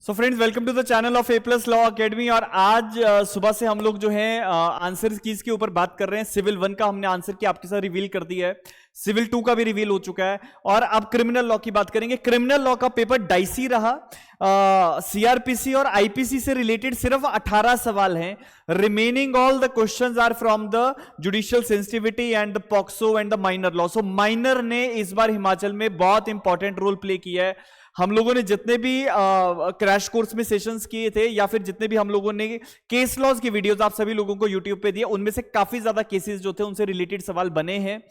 So friends, welcome to the channel of A plus law academy. और आज सुबह से हम लोग जो है आंसर कीज के ऊपर बात कर रहे हैं। सिविल 1 का हमने आंसर की आपके साथ रिवील कर दिया है, सिविल 2 का भी रिवील हो चुका है, और अब क्रिमिनल लॉ की बात करेंगे। क्रिमिनल लॉ का पेपर डाइसी रहा। सीआरपीसी और आईपीसी से रिलेटेड सिर्फ 18 सवाल हैं। Remaining all the questions are from the judicial sensitivity and the POCSO and the minor law. So minor ने इस बार हिमाचल में बहुत इंपॉर्टेंट रोल प्ले किया है। हम लोगों ने जितने भी क्रैश कोर्स में सेशंस किए थे, या फिर जितने भी हम लोगों ने केस लॉज की वीडियोस आप सभी लोगों को यूट्यूब पे दिए, उनमें से काफी ज्यादा केसेस जो थे उनसे रिलेटेड सवाल बने हैं।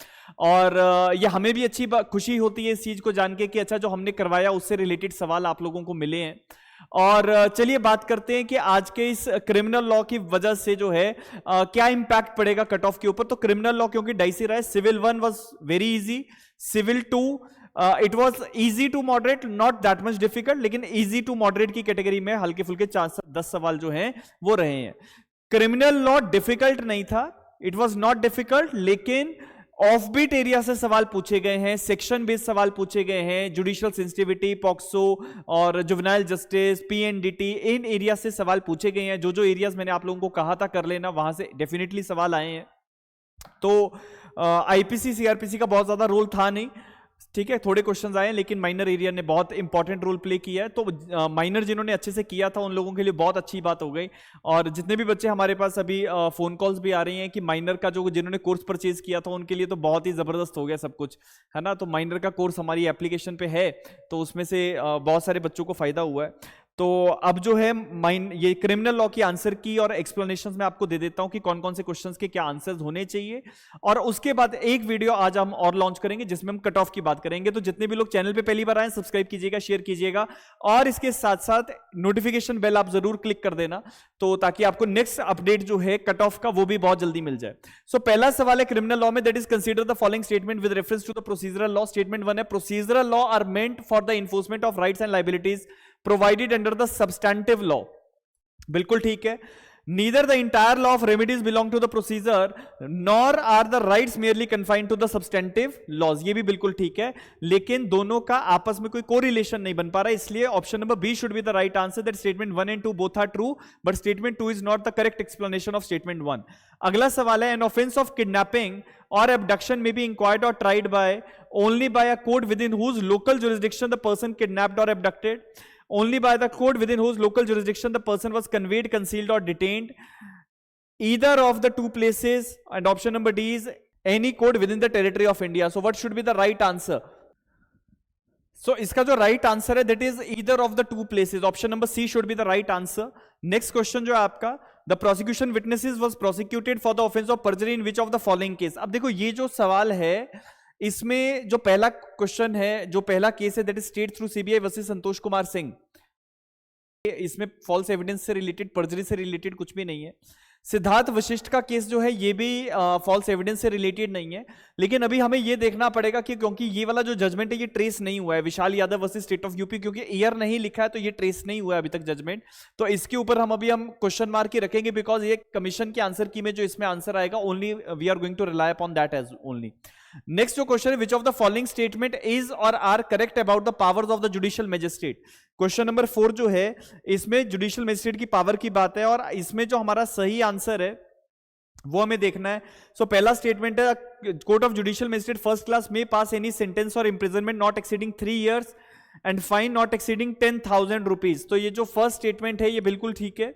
और ये हमें भी अच्छी खुशी होती है इस चीज को जान के कि अच्छा, जो हमने करवाया उससे रिलेटेड सवाल आप लोगों को मिले हैं। और चलिए बात करते हैं कि आज के इस क्रिमिनल लॉ की वजह से जो है क्या इंपैक्ट पड़ेगा कट ऑफ के ऊपर। तो क्रिमिनल लॉ क्योंकि डाइसी रहा है, civil 1 was very easy, civil 2 it was easy to moderate, not that much difficult, लेकिन इजी टू मॉडरेट की कैटेगरी में हल्के फुल्के 10 सवाल जो हैं वो रहे हैं। क्रिमिनल लॉ डिफिकल्ट नहीं था, इट वॉज नॉट डिफिकल्ट, लेकिन ऑफ बीट एरिया से सवाल पूछे गए हैं, सेक्शन बेस्ड सवाल पूछे गए हैं, जुडिशियल सेंसिटिविटी, पॉक्सो और जुवेनाइल जस्टिस, पीएनडीटी, इन एरिया से सवाल पूछे गए हैं। जो एरियाज मैंने आप लोगों को कहा था कर लेना, वहां से डेफिनेटली सवाल आए हैं। तो आईपीसी सीआरपीसी का बहुत ज्यादा रोल था नहीं, ठीक है, थोड़े क्वेश्चंस आए, लेकिन माइनर एरिया ने बहुत इंपॉर्टेंट रोल प्ले किया है। तो माइनर जिन्होंने अच्छे से किया था उन लोगों के लिए बहुत अच्छी बात हो गई। और जितने भी बच्चे हमारे पास अभी फोन कॉल्स भी आ रही हैं कि माइनर का जो जिन्होंने कोर्स परचेज किया था उनके लिए तो बहुत ही जबरदस्त हो गया सब कुछ, है ना। तो माइनर का कोर्स हमारी एप्लीकेशन पे है, तो उसमें से बहुत सारे बच्चों को फायदा हुआ है। तो अब जो है ये क्रिमिनल लॉ की आंसर की और एक्सप्लेनेशंस मैं आपको दे देता हूं कि कौन कौन से क्वेश्चंस के क्या आंसर्स होने चाहिए। और उसके बाद एक वीडियो आज हम और लॉन्च करेंगे जिसमें हम कट ऑफ की बात करेंगे। तो जितने भी लोग चैनल पे पहली बार आए, सब्सक्राइब कीजिएगा, शेयर कीजिएगा, और इसके साथ साथ नोटिफिकेशन बेल आप जरूर क्लिक कर देना, तो ताकि आपको नेक्स्ट अपडेट जो है कट ऑफ का वो भी बहुत जल्दी मिल जाए। सो पहला सवाल है क्रिमिनल लॉ में, that is consider the following statement with reference to the procedural law. Statement 1 है, procedural law are meant for the enforcement of rights and liabilities provided under the substantive law। बिल्कुल ठीक है। Neither the entire law of remedies belong to the procedure, nor are the rights merely confined to the substantive laws। ये भी बिल्कुल ठीक है, लेकिन दोनों का आपस में कोई कोरिलेशन नहीं बन पा रहा है, इसलिए option number B should be the right answer, that statement 1 and 2 both are true, but statement 2 is not the correct explanation of statement 1। अगला सवाल है, an offense of kidnapping or abduction may be inquired or tried by only by a court within whose local jurisdiction the person kidnapped or abducted, only by the court within whose local jurisdiction the person was conveyed, concealed or detained, either of the two places, and option number D is any court within the territory of India। So what should be the right answer? So इसका जो right answer है that is either of the two places, option number C should be the right answer। Next question जो है आपका, the prosecution witnesses was prosecuted for the offense of perjury in which of the following case। अब देखो ये जो सवाल है, इसमें जो पहला क्वेश्चन है, जो पहला केस है, that is state through CBI versus Santosh Kumar Singh. इसमें फॉल्स एविडेंस से रिलेटेड, पर्जरी से रिलेटेड कुछ भी नहीं है। सिद्धार्थ वशिष्ठ का केस जो है ये भी फॉल्स एविडेंस से रिलेटेड नहीं है, लेकिन अभी हमें ये देखना पड़ेगा कि क्योंकि ये वाला जो जजमेंट है ये ट्रेस नहीं हुआ है, Vishal Yadav versus state of UP, क्योंकि ईयर नहीं लिखा है तो ये ट्रेस नहीं हुआ है अभी तक जजमेंट। तो इसके ऊपर हम क्वेश्चन मार्क ही रखेंगे, बिकॉज ये कमीशन के आंसर की में जो इसमें आंसर आएगा, only we are going to rely upon that age only. Next जो क्वेश्चन है, which of the following statement is or are correct about the powers of the judicial magistrate. Question number 4 जो है, इसमें judicial magistrate की power की बात है, और इसमें जो हमारा सही आंसर है वो हमें देखना है। सो पहला स्टेटमेंट है, court of judicial magistrate first class में pass any sentence or imprisonment not exceeding 3 years and fine not exceeding 10,000 rupees. तो ये जो फर्स्ट स्टेटमेंट है ये बिल्कुल ठीक है।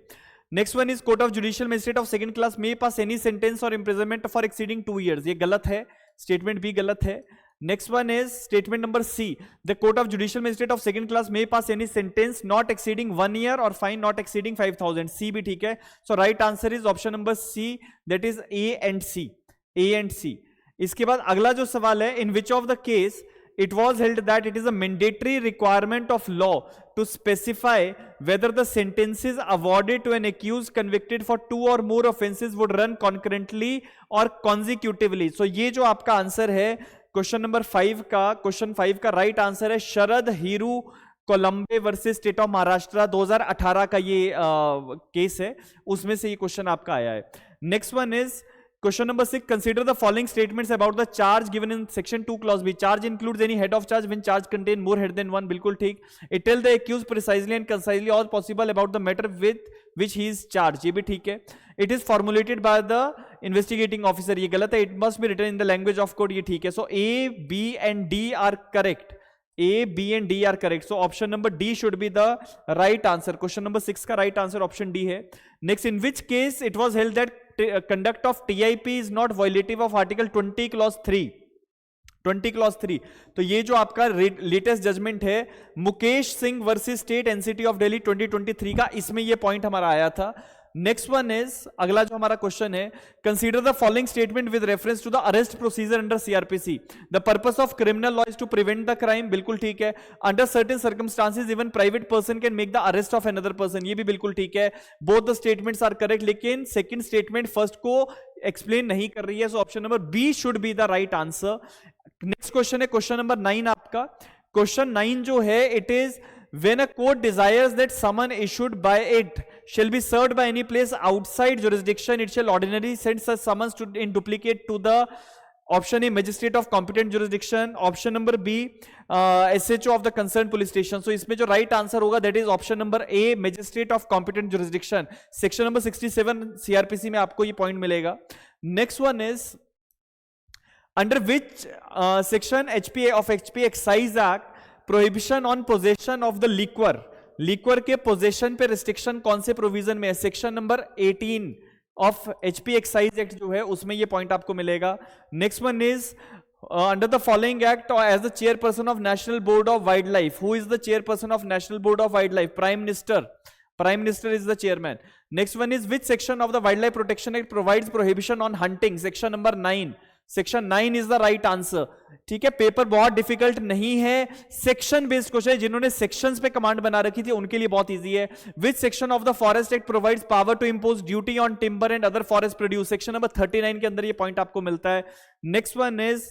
Next one is court of judicial magistrate of second class में pass any sentence or imprisonment for exceeding 2 years, ये गलत है, स्टेटमेंट भी गलत है। Next one is statement number C, the court of judicial magistrate of second class में pass any sentence not exceeding 1 year or fine not exceeding 5,000, C भी ठीक है। So right answer is option number C, that is A and C, A and C. इसके बाद अगला जो सवाल है, in which of the case it was held that it is a mandatory requirement of law to specify whether the sentences awarded to an accused convicted for 2 or more offenses would run concurrently or consecutively। so ये जो आपका answer है question number 5 का, question 5 का right answer है Sharad Hiru Kolambe versus state of Maharashtra, 2018 का ये case है, उसमें से ये क्वेश्चन आपका आया है। Next one is Question number 6, consider the following statements about the charge given in section 2 clause B. Charge includes any head of charge when charge contain more head than one. बिल्कुल ठीक. It tell the accused precisely and concisely all possible about the matter with which he is charged. ये भी ठीक है. It is formulated by the investigating officer. ये गलत है. It must be written in the language of code. ये ठीक है. So A, B and D are correct. A, B and D are correct. So option number D should be the right answer. Question number 6 का right answer option D है. Next, in which case it was held that conduct of TIP is not violative of article 20 clause 3. 20 clause 3. तो ये जो आपका latest judgement है Mukesh Singh versus state NCT of Delhi 2023 का, इसमें ये पॉइंट हमारा आया था. नेक्स्ट वन इज, अगला जो हमारा क्वेश्चन है, consider the following statement with reference to the arrest procedure under CrPC. The purpose of criminal law is to prevent the crime. बिल्कुल ठीक है. Under certain circumstances even private person can make the arrest of another person. ये भी बिल्कुल ठीक है. Both the statements are correct, लेकिन second statement first को एक्सप्लेन नहीं कर रही है. So option number B should be the right answer. Next question है क्वेश्चन नंबर 9 आपका. क्वेश्चन 9 जो है, it is when a court desires that summon issued by it shall be served by any place outside jurisdiction, it shall ordinarily send such summons to in duplicate to the option A, magistrate of competent jurisdiction, option number B, SHO of the concerned police station. So इसमें जो right answer होगा that is option number A, magistrate of competent jurisdiction. section number 67 CRPC में आपको ये point मिलेगा. Next one is, under which section HPA Excise Act prohibition on possession of the liquor के possession पे restriction कौन से provision में है? Section number 18 of HP excise act जो है उसमें ये पॉइंट आपको मिलेगा. Next one is, under the following act as the chairperson of national board of wild life, who is the chairperson of national board of wild life? Prime minister is the chairman. Next one is, which section of the wild life protection act provides prohibition on hunting? Section number 9. Section 9 is the right answer. ठीक है, paper बहुत difficult नहीं है, section based question है. जिन्होंने sections पे command बना रखी थी उनके लिए बहुत इजी है. Which section of the forest act provides power to impose duty on timber and other forest produce? Section number 39 के अंदर ये पॉइंट आपको मिलता है. Next one is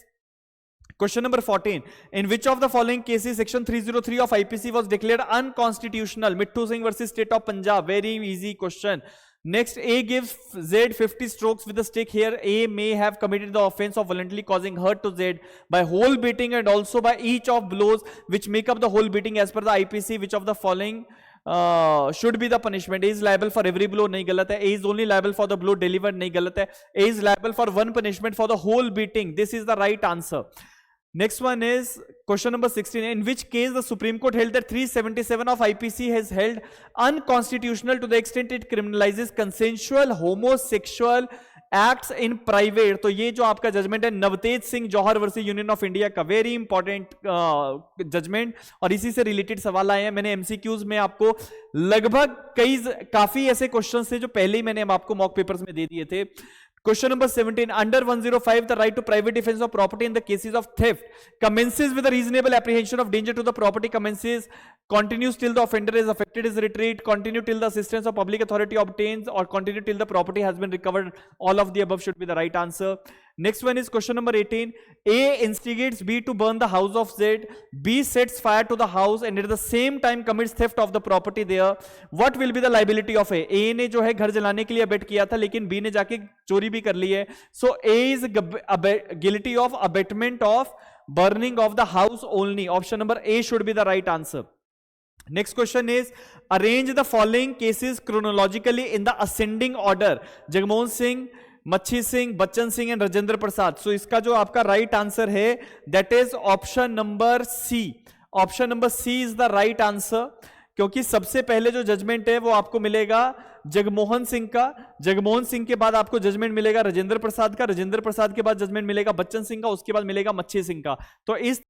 question number 14. In which of the following cases section 303 of IPC was declared unconstitutional? Mitthu Singh versus state of Punjab. Very easy question. Next, A gives Z 50 strokes with a stick. Here A may have committed the offense of voluntarily causing hurt to Z by whole beating and also by each of blows which make up the whole beating as per the IPC. Which of the following should be the punishment? A is liable for every blow. नहीं गलत है. A is only liable for the blow delivered. नहीं गलत है. A is liable for one punishment for the whole beating. This is the right answer. Next one is question number 16. In which case the Supreme Court held that 377 of IPC has held unconstitutional to the extent it criminalizes consensual homosexual acts in private. तो ये जो आपका judgement है नवतेज सिंह जौहर versus union of India का, very important judgement, और इसी से related सवाल आए हैं. मैंने एमसीक्यूज में आपको लगभग काफी ऐसे क्वेश्चंस थे जो पहले ही मैंने आपको मॉक पेपर्स में दे दिए थे. Question number 17. Under 105, the right to private defense of property in the cases of theft commences with a reasonable apprehension of danger to the property, commences, continues till the offender is affected, is retreat, continue till the assistance of public authority obtains, or continue till the property has been recovered. All of the above should be the right answer. Next one is question number 18. A instigates B to burn the house of Z. B sets fire to the house and at the same time commits theft of the property there. What will be the liability of A? A ने जो है घर जलाने के लिए abate किया था, लेकिन B ने जाके चोरी भी कर ली है. So A is guilty of abatement of burning of the house only. Option number A should be the right answer. Next question is, arrange the following cases chronologically in the ascending order. Jagmohan Singh, Machhi Singh, Bachchan Singh and Rajendra Prasad. So इसका जो आपका right answer है that is option number C. Option number C is the right answer, क्योंकि सबसे पहले जो judgement है वो आपको मिलेगा जगमोहन सिंह का, जगमोहन सिंह के बाद आपको जजमेंट मिलेगा राजेंद्र प्रसाद का, राजेंद्र प्रसाद के बाद जजमेंट मिलेगा बच्चन सिंह का, उसके बाद मिलेगा मच्छी सिंह का. तो इस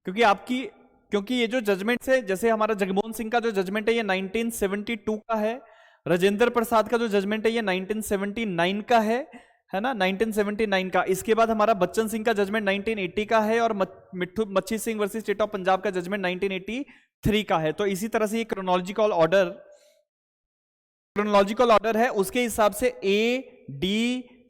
क्योंकि ये जो जजमेंट है, जैसे हमारा जगमोहन सिंह का जो जजमेंट है ये 1972 का है, राजेंद्र प्रसाद का जो जजमेंट है ये 1979 का है ना, 1979 का. इसके बाद हमारा बच्चन सिंह का जजमेंट 1980 का है और मच्छी Singh versus state of Punjab का जजमेंट 1983 का है. तो इसी तरह से ये क्रोनोलॉजिकल ऑर्डर है, उसके हिसाब से A, D,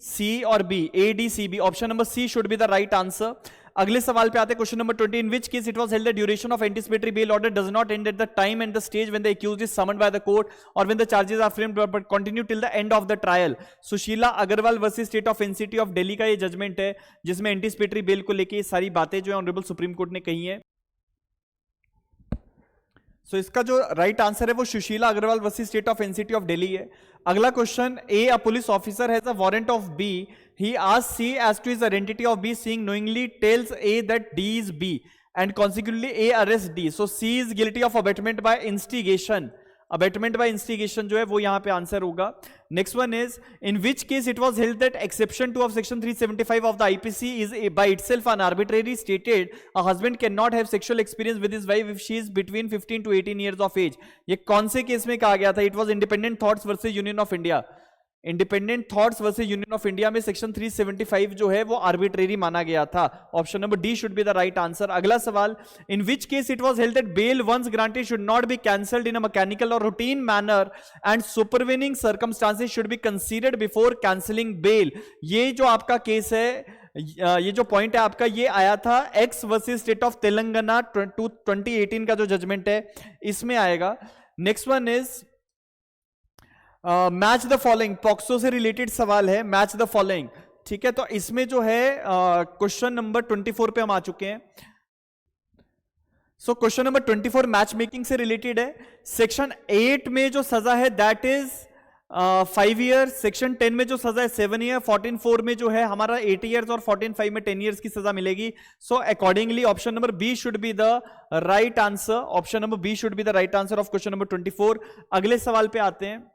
C और B, A, D, C, B. Option number C should be the right answer. अगले सवाल पे आते हैं, question number 20, in which case it was held the duration of anticipatory bail order does not end at the time and the stage when the accused is summoned by the court or when the charges are framed but continue till the end of the trial. Sushila Agarwal versus state of NCT of Delhi का ये judgement है, जिसमें anticipatory bell को लेके ये सारी बातें जो है ऑनरेबल सुप्रीम कोर्ट ने कही है। सो इसका जो राइट आंसर है वो Sushila Agarwal versus state of NCT of Delhi है। अगला question, a police officer has a warrant of B, he asks C as to his identity of B, seeing knowingly tells A that D is B and consequently A arrests D, so C is guilty of abetment by instigation। Abetment by instigation जो है वो यहां पे answer होगा। Next one is, in which case it was held that exception 2 of section 375 of the IPC is by itself an arbitrary stated a husband can not have sexual experience with his wife if she is between 15 to 18 years of age। ये कौन से case में कहा गया था? It was independent thoughts versus union of India. Independent thoughts versus union of India में section 375 जो है वो आर्बिट्रेरी माना गया था। Option number D should be the right answer. अगला सवाल, in which case it was held that bail once granted should not be cancelled in a mechanical or routine manner and supervening circumstances should be considered before cancelling bail. ये जो आपका case है, ये जो point है आपका, ये आया था x versus state of Telangana 2018 का जो जजमेंट है इसमें आएगा। Next one is match the following, POCSO से रिलेटेड सवाल है, मैच द फॉलोइंग। ठीक है, तो इसमें जो है क्वेश्चन नंबर 24 पे हम आ चुके हैं। So question number 24 match making से रिलेटेड है। सेक्शन 8 में जो सजा है दैट इज 5 ईयर, सेक्शन 10 में जो सजा है 7 ईयर, 14(4) में जो है हमारा 8 ईयर्स और 14(5) में 10 ईयर्स की सजा मिलेगी। So accordingly option number B should be the right answer. Option number B should be the right answer of question number 24। अगले सवाल पे आते हैं,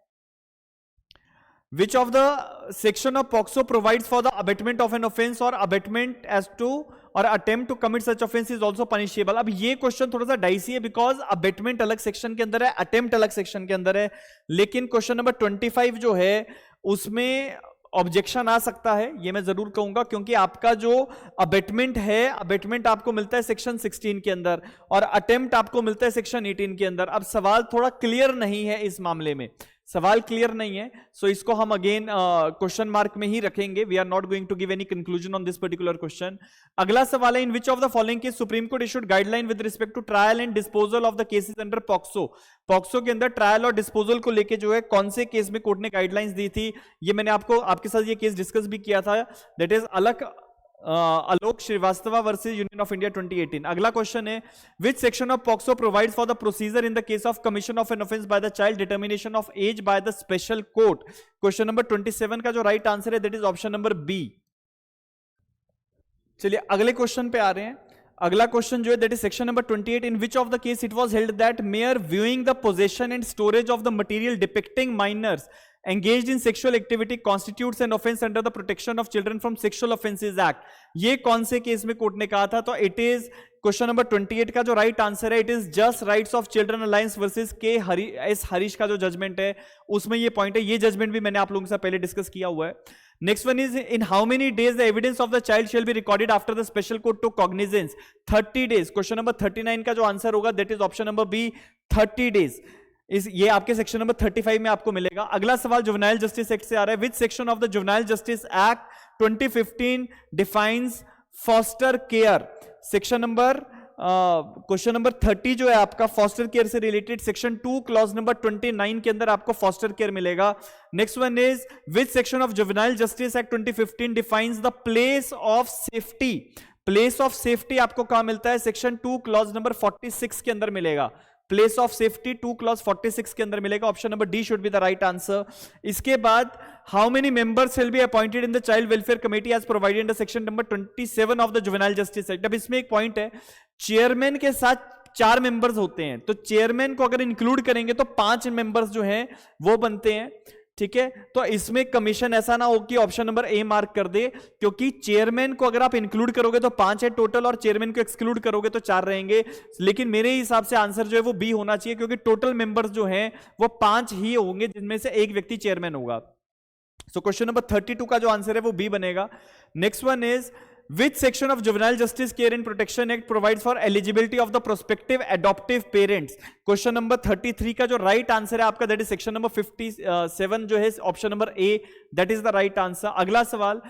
which of the section of POCSO provides for the abatement of an offense or abatement as to or attempt to commit such offense is also punishable। अब ये question थोड़ा सा dicey है बिकॉज अबेटमेंट अलग सेक्शन के अंदर है, attempt अलग सेक्शन के अंदर है, लेकिन क्वेश्चन नंबर 25 जो है उसमें ऑब्जेक्शन आ सकता है, ये मैं जरूर कहूंगा, क्योंकि आपका जो अबेटमेंट है, अबेटमेंट आपको मिलता है सेक्शन 16 के अंदर और अटेम्प्ट आपको मिलता है सेक्शन 18 के अंदर। अब सवाल थोड़ा क्लियर नहीं है इस मामले में, सवाल क्लियर नहीं है, सो इसको हम अगेन क्वेश्चन मार्क में ही रखेंगे। We are not going to give any conclusion on this particular question. अगला सवाल है, in which of the following case supreme court issued guideline with respect to trial and disposal of the cases under POCSO. POCSO के अंदर trial और disposal को लेके जो है कौन से केस में कोर्ट ने गाइडलाइंस दी थी? ये मैंने आपके साथ ये केस डिस्कस भी किया था, that is Alok Srivastava versus union of India 2018। अगला क्वेश्चन है, which section of POCSO provides for the procedure in the case of commission of an offence by the child, determination of age by the special court. Question number 27 का जो right answer है that is option number B. चलिए अगले question पे आ रहे हैं। अगला question जो है that is section number 28, in which of the case it was held that mere viewing the possession and storage of the material depicting minors engaged in sexual activity constitutes an offense under the protection of children from sexual offences act। ये कौन से case में court ने कहा था? तो it is question number 28 का जो राइट आंसर है it is just rights of children alliance versus के एस हरीश का जो जजमेंट है उसमें ये पॉइंट है। ये जजमेंट भी मैंने आप लोगों से पहले डिस्कस किया हुआ है। Next one is, in how many days the evidence of the child shall be recorded after the special court to cognizance? 30 days. Question number 39 का जो आंसर होगा that is option number B, 30 days. ये आपके section number 35 में आपको मिलेगा। अगला सवाल जुवेनाइल जस्टिस एक्ट से आ रहा है, which section of the juvenile justice act 2015 defines foster care? Section number question number 30 जो है आपका फॉस्टर केयर से रिलेटेड सेक्शन 2 क्लॉज नंबर 29 के अंदर आपको फॉस्टर केयर मिलेगा। Next one is, which section of juvenile justice act 2015 defines the place of safety? Place of safety आपको कहां मिलता है? सेक्शन 2 क्लॉज नंबर 46 के अंदर मिलेगा। प्लेस ऑफ सेफ्टी 2 क्लॉज 46 के अंदर मिलेगा। Option number D should be the right answer. इसके बाद, how many members will be appointed in the child welfare committee as provided in the section number 27 of the juvenile justice act? अब इसमें एक point है, chairman के साथ 4 members होते हैं, तो चेयरमैन को अगर इंक्लूड करेंगे तो 5 मेंबर्स जो हैं वो बनते हैं। ठीक है, तो इसमें कमीशन ऐसा ना हो कि ऑप्शन नंबर ए मार्क कर दे, क्योंकि चेयरमैन को अगर आप इंक्लूड करोगे तो 5 है टोटल और चेयरमैन को एक्सक्लूड करोगे तो 4 रहेंगे। लेकिन मेरे हिसाब से आंसर जो है वो बी होना चाहिए, क्योंकि टोटल मेंबर्स जो हैं वो 5 ही होंगे जिनमें से एक व्यक्ति चेयरमैन होगा। सो क्वेश्चन नंबर 32 का जो आंसर है वो बी बनेगा। Next one is, which section of juvenile justice care and protection act provides for eligibility of the prospective adoptive parents? Question number 33 का जो राइट आंसर है आपका दैट इज सेक्शन नंबर 57 जो है option number A, that is the right answer. अगला सवाल,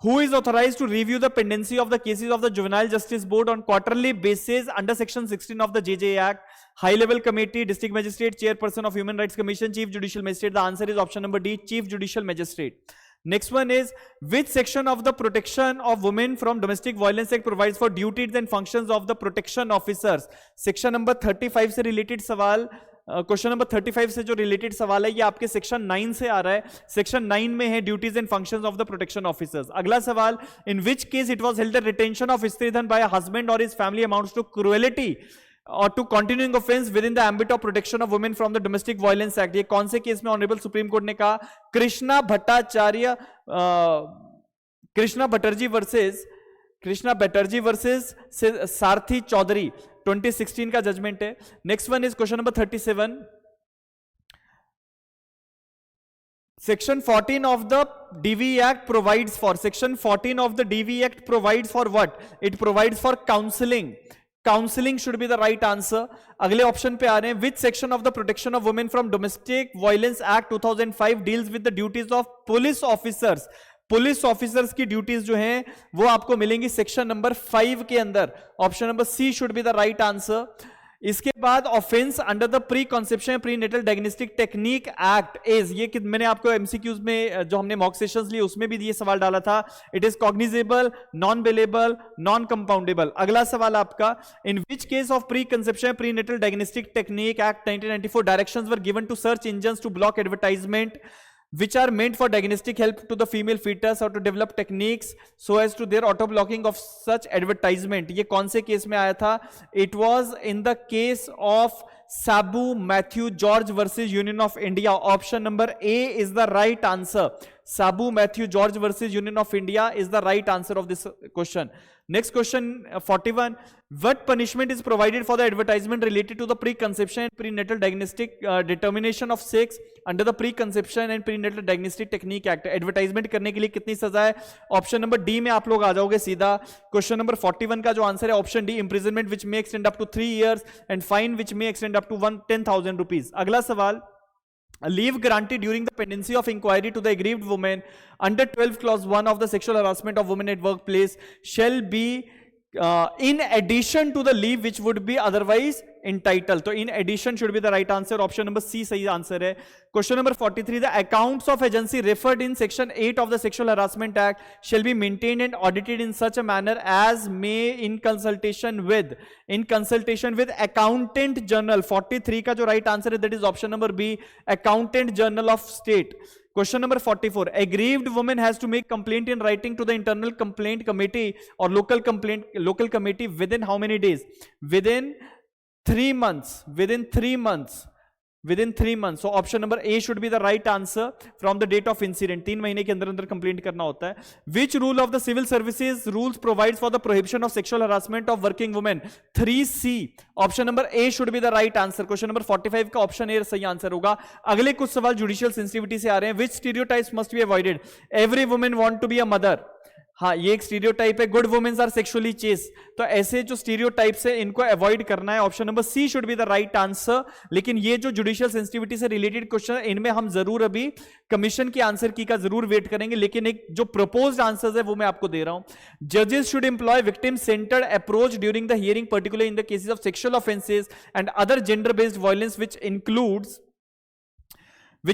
Who is authorized to review the pendency of the cases of the Juvenile Justice Board on quarterly basis under Section 16 of the JJ Act? High Level Committee, District Magistrate, Chairperson of Human Rights Commission, Chief Judicial Magistrate. The answer is option number D, Chief Judicial Magistrate. Next one is, which section of the Protection of Women from Domestic Violence Act provides for duties and functions of the protection officers? Section number 35 से related सवाल, question number 35 से जो related सवाल है ये आपके section 9 से आ रहा है. सेक्शन 9 में है duties and functions of the protection officers. अगला सवाल, in which case it was held the retention of stridhan by husband or his family amounts to cruelty or to continuing offence within the ambit of protection of women from the domestic violence act. ये कौन से case में honourable supreme court ने कहा? Krishna बैटर्जी versus सारथी चौधरी 2016 का judgement है. Next one is question number 37. Section 14 of the DV Act provides for, Section 14 of the DV Act provides for what? It provides for counseling. Counseling should be the right answer. अगले option पे आ रहे हैं. Which section of the Protection of Women from Domestic Violence Act 2005 deals with the duties of police officers? Police officers की duties जो हैं वो आपको मिलेंगी सेक्शन नंबर 5 के अंदर. Option number C should be the right answer. इसके बाद offence under the pre conception pre natal diagnostic technique act is, ये मैंने आपको एमसीक्यूज में जो हमने मॉक सेशंस लिए उसमें भी ये सवाल डाला था. It is cognizable, non bailable, non compoundable. अगला सवाल आपका, in which case of pre conception pre natal diagnostic technique act 1994 directions were given to search engines to block advertisement which are meant for diagnostic help to the female fetus or to develop techniques so as to their auto blocking of such advertisement. ये कौन से case में आया था? It was in the case of Sabu Matthew George versus Union of India. Option number A is the right answer. Sabu Matthew George versus Union of India is the right answer of this question. Next question 41. What punishment is provided for the advertisement related to the preconception and prenatal diagnostic determination of sex under the preconception and prenatal diagnostic technique act? Advertisement करने के लिए कितनी सजा है? Option number D में आप लोग आ जाओगे सीधा. क्वेश्चन नंबर 41 का जो आंसर है option D, imprisonment which may extend up to 3 years and fine which may extend up to 10,000 rupees. अगला सवाल, a leave granted during the pendency of inquiry to the aggrieved woman under 12 clause 1 of the sexual harassment of women at workplace shall be in addition to the leave which would be otherwise entitled. तो in addition should be the right answer. Option number C सही answer है. Question number 43. The accounts of agency referred in section 8 of the Sexual Harassment Act shall be maintained and audited in such a manner as may in consultation with Accountant General. 43 का जो right answer है that is option number B, Accountant General of State. Question number 44. Aggrieved woman has to make complaint in writing to the internal complaint committee or local committee within how many days? Within 3 months. Within 3 months. So option number A should be the right answer from the date of incident. 3 महीने के अंदर complaint करना होता है. Which rule of the civil services rules provides for the prohibition of sexual harassment of working women? 3C. Option number A should be the right answer. Question number 45 का option A सही answer होगा. अगले कुछ सवाल judicial sensitivity से आ रहे हैं. Which stereotypes must be avoided? Every woman want to be a mother. हाँ, ये एक स्टीरियोटाइप है. Good womens are sexually chaste. तो ऐसे जो स्टीरियोटाइप्स है इनको अवॉइड करना है. Option number C should be the right answer. लेकिन ये जो जुडिशियल सेंसिटिविटी से रिलेटेड क्वेश्चन है इनमें हम जरूर अभी कमीशन के आंसर की का जरूर वेट करेंगे. लेकिन एक जो प्रपोज्ड आंसर्स है वो मैं आपको दे रहा हूं. जजेस should employ victim centred approach during the hearing particularly in the cases of sexual offences and other gender based violence which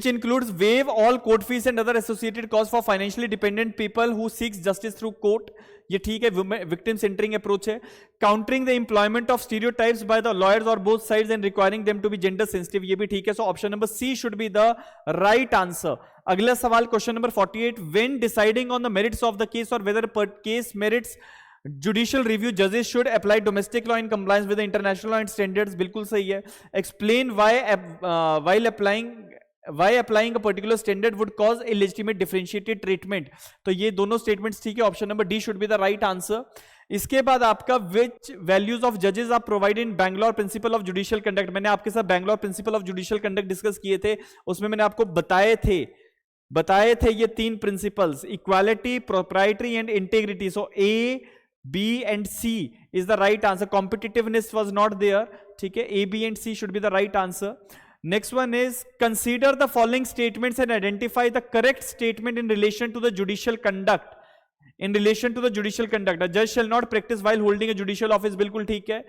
includes waive all court fees and other associated costs for financially dependent people who seeks justice through court. ये ठीक है, victim centering approach है. Countering the employment of stereotypes by the lawyers or both sides and requiring them to be gender sensitive, ये भी ठीक है. So option number C should be the right answer. अगला सवाल question number 48. When deciding on the merits of the case or whether per case merits judicial review, judges should apply domestic law in compliance with the international law and standards. बिल्कुल सही है. Explain why applying a particular standard would cause illegitimate differentiated treatment. तो ये दोनों statements ठीक है. Option number D should be the right answer. इसके बाद आपका विच वैल्यूज ऑफ जजेस are provide in Bangalore principle of judicial conduct. मैंने आपके साथ Bangalore principle of judicial conduct discuss किए थे. उसमें मैंने आपको बताए थे ये 3 principles, equality, proprietary and integrity. So A, B and C is the right answer. Competitiveness was not there. ठीक है, A, B and C should be the right answer. Next one is consider the following statements and identify the correct statement in relation to the judicial conduct. In relation to the judicial conduct, a जज shall not practise while holding a judicial office, बिल्कुल ठीक है।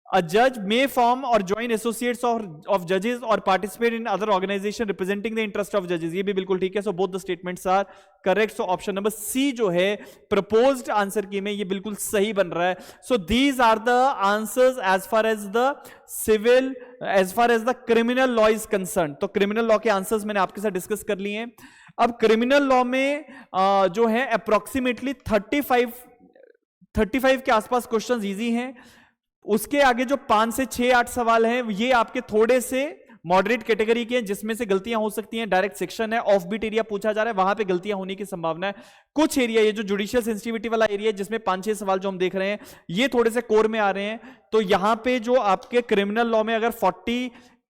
A judge may form or join associates of judges or participate in other organization representing the interest of judges, ये भी बिल्कुल ठीक है। So both the statements are correct. So option number C जो है proposed answer की में ये बिल्कुल सही बन रहा है। So these are the answers as far as the civil, as far as the criminal law is concerned. तो criminal law के answers मैंने आपके साथ डिस्कस कर लिए हैं। अब criminal law में जो है approximately 35 के आसपास क्वेश्चंस इजी हैं। उसके आगे जो 5 से 6 8 सवाल हैं ये आपके थोड़े से मॉडरेट कैटेगरी के हैं, जिसमें से गलतियां हो सकती हैं। डायरेक्ट सेक्शन है, ऑफ बीट एरिया पूछा जा रहा है, वहां पे गलतियां होने की संभावना है। कुछ एरिया ये जो जुडिशियल सेंसिटिविटी वाला एरिया है जिसमें 5-6 सवाल जो हम देख रहे हैं ये थोड़े से कोर में आ रहे हैं। तो यहां पे जो आपके क्रिमिनल लॉ में अगर 40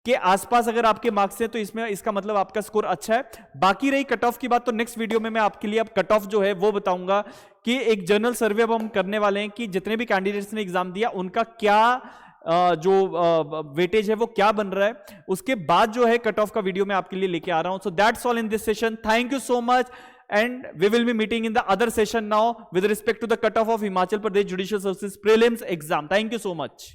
के आसपास अगर आपके मार्क्स हैं तो इसमें इसका मतलब आपका स्कोर अच्छा है। बाकी रही कट ऑफ की बात तो नेक्स्ट वीडियो में मैं आपके लिए अब कट ऑफ जो है वो बताऊंगा कि एक जनरल सर्वे अब हम करने वाले हैं कि जितने भी कैंडिडेट्स ने एग्जाम दिया उनका क्या जो वेटेज है वो क्या बन रहा है। उसके बाद जो है कट ऑफ का वीडियो मैं आपके लिए लेके आ रहा हूं। So that's all in this session, thank you so much and we will be meeting in the other session now with respect to the cutoff of Himachal Pradesh Judicial Services prelims exam. Thank you so much.